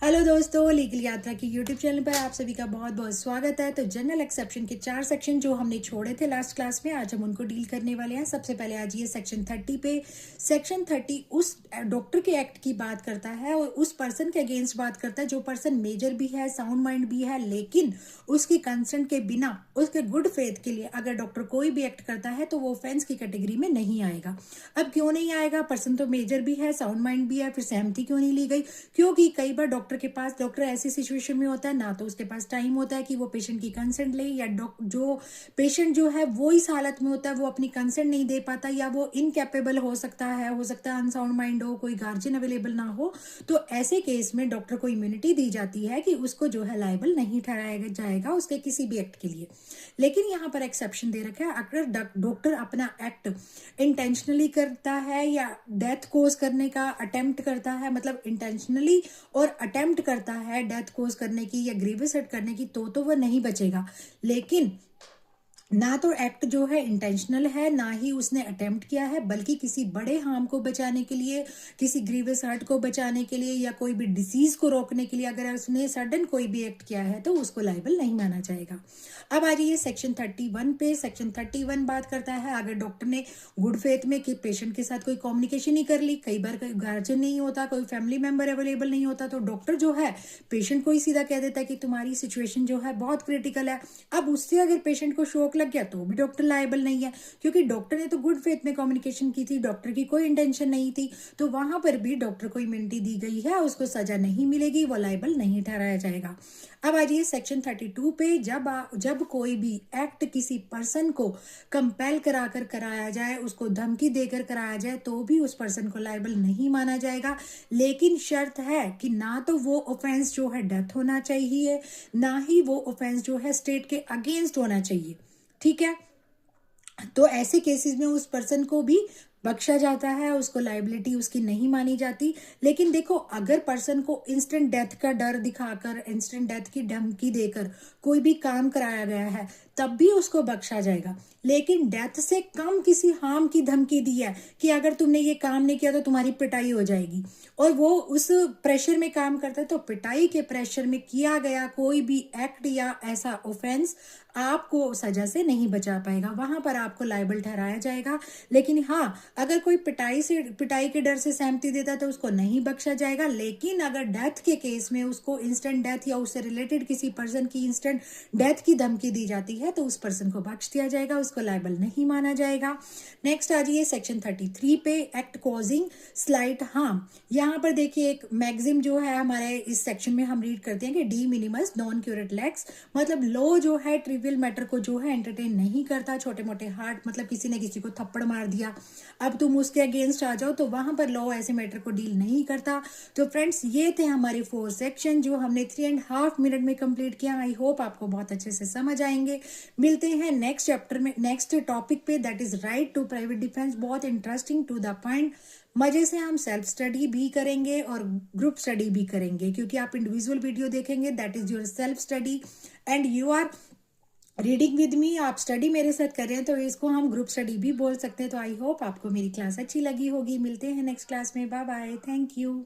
Hello दोस्तों, legal यात्रा की यूट्यूब चैनल पर आप सभी का बहुत बहुत स्वागत है। तो जनरल एक्सेप्शन के 4 सेक्शन जो हमने छोड़े थे लास्ट क्लास में, आज हम उनको डील करने वाले हैं। सबसे पहले आज ये सेक्शन 30 पे। सेक्शन 30 उस डॉक्टर के एक्ट की बात करता है और उस पर्सन के अगेंस्ट बात करता है जो पर्सन मेजर भी है, साउंड माइंड भी है, लेकिन उसकी कंसेंट के बिना उसके गुड फेथ के लिए अगर डॉक्टर कोई भी एक्ट करता है तो वो ऑफेंस की कैटेगरी में नहीं आएगा। अब क्यों नहीं आएगा? पर्सन तो मेजर भी है, साउंड माइंड भी है, फिर सहमति क्यों नहीं ली गई? क्योंकि कई बार डॉक्टर ऐसी सिचुएशन में होता है ना तो उसके पास टाइम होता है कि वो पेशेंट की कंसेंट ले, या जो पेशेंट जो है वो इस हालत में होता है वो अपनी कंसेंट नहीं दे पाता, या वो इनकेपेबल हो सकता है अनसाउंड माइंड हो, कोई गार्जियन अवेलेबल ना हो। तो ऐसे केस में डॉक्टर को इम्यूनिटी दी जाती है कि उसको जो है लायबल नहीं ठहराया जाएगा उसके किसी भी एक्ट के लिए। लेकिन यहाँ पर एक्सेप्शन दे रखा है, अगर डॉक्टर अपना एक्ट इंटेंशनली करता है या डेथ कोज करने का अटेम्प्ट करता है, मतलब इंटेंशनली और अटेम्प्ट करता है डेथ कोज करने की या ग्रीवियस हर्ट करने की, तो वह नहीं बचेगा। लेकिन ना तो एक्ट जो है इंटेंशनल है, ना ही उसने अटेम्प्ट किया है, बल्कि किसी बड़े हार्म को बचाने के लिए, किसी ग्रीवियस हर्ट को बचाने के लिए या कोई भी डिसीज को रोकने के लिए अगर उसने सडन कोई भी एक्ट किया है तो उसको लायबल नहीं माना जाएगा। अब आ जाइए सेक्शन 31 पे। सेक्शन 31 बात करता है अगर डॉक्टर ने गुड फेथ में कि पेशेंट के साथ कोई कम्युनिकेशन नहीं कर ली, कई बार गार्जियन नहीं होता, कोई फैमिली मेंबर अवेलेबल नहीं होता, तो डॉक्टर जो है पेशेंट को ही सीधा कह देता है कि तुम्हारी सिचुएशन जो है बहुत क्रिटिकल है। अब उससे अगर पेशेंट को शॉक लग गया तो भी डॉक्टर लायबल नहीं है, क्योंकि डॉक्टर ने तो गुड फेथ में कम्युनिकेशन की थी, डॉक्टर की कोई इंटेंशन नहीं थी। तो वहां पर भी डॉक्टर को इम्यूनिटी दी गई है, उसको सजा नहीं मिलेगी, वो लायबल नहीं ठहराया जाएगा। अब आ जाइए सेक्शन 32 पे। जब कोई भी एक्ट किसी पर्सन को कंपेल कराकर कराया जाए, उसको धमकी देकर कराया जाए, तो भी उस पर्सन को लायबल नहीं माना जाएगा। लेकिन शर्त है कि ना तो वो ऑफेंस जो है डेथ होना चाहिए, ना ही वो ऑफेंस जो है स्टेट के अगेंस्ट होना चाहिए। ठीक है, तो ऐसे केसेस में उस पर्सन को भी बख्शा जाता है, उसको लाइबिलिटी उसकी नहीं मानी जाती। लेकिन देखो, अगर पर्सन को इंस्टेंट डेथ का डर दिखाकर, इंस्टेंट डेथ की धमकी देकर कोई भी काम कराया गया है तब भी उसको बख्शा जाएगा। लेकिन डेथ से कम किसी हार्म की धमकी दी है कि अगर तुमने ये काम नहीं किया तो तुम्हारी पिटाई हो जाएगी, और वो उस प्रेशर में काम करता है, तो पिटाई के प्रेशर में किया गया कोई भी एक्ट या ऐसा ऑफेंस आपको सजा से नहीं बचा पाएगा, वहां पर आपको लायबल ठहराया जाएगा। लेकिन हाँ, अगर कोई पिटाई के डर से सहमति देता है तो उसको नहीं बख्शा जाएगा। लेकिन अगर डेथ के केस में उसको इंस्टेंट डेथ या उससे रिलेटेड किसी पर्सन की इंस्टेंट डेथ की धमकी दी जाती है तो उस पर्सन को बख्श दिया जाएगा, उसको लायबल नहीं माना जाएगा। नेक्स्ट आ जाइए सेक्शन 33 पे। Act causing slight harm. यहाँ पर देखिए एक मैक्सिम जो है हमारे इस सेक्शन में हम रीड करते हैं कि de minimis non curat lex, मतलब लॉ जो है ट्रिवियल मैटर को जो है एंटरटेन नहीं करता। छोटे मोटे हार्ट, मतलब किसी ने किसी को थप्पड़ मार दिया, अब तुम उसके अगेंस्ट आ जाओ, तो वहां पर लॉ ऐसे मैटर को डील नहीं करता। तो फ्रेंड्स, ये थे हमारे 4 सेक्शन जो हमने 3.5 मिनट में कंप्लीट किया। आई होप आपको बहुत अच्छे से समझ आएंगे। मिलते हैं नेक्स्ट चैप्टर में, नेक्स्ट टॉपिक पे, that is right to private defence. बहुत इंटरेस्टिंग, टू द पॉइंट, मजे से हम सेल्फ स्टडी भी करेंगे और ग्रुप स्टडी भी करेंगे, क्योंकि आप इंडिविजुअल वीडियो देखेंगे, that is your self study, and you are reading with me. आप स्टडी मेरे साथ कर रहे हैं तो इसको हम ग्रुप स्टडी भी बोल सकते हैं। तो आई होप आपको मेरी क्लास अच्छी लगी होगी। मिलते हैं नेक्स्ट क्लास में। Bye bye, thank you.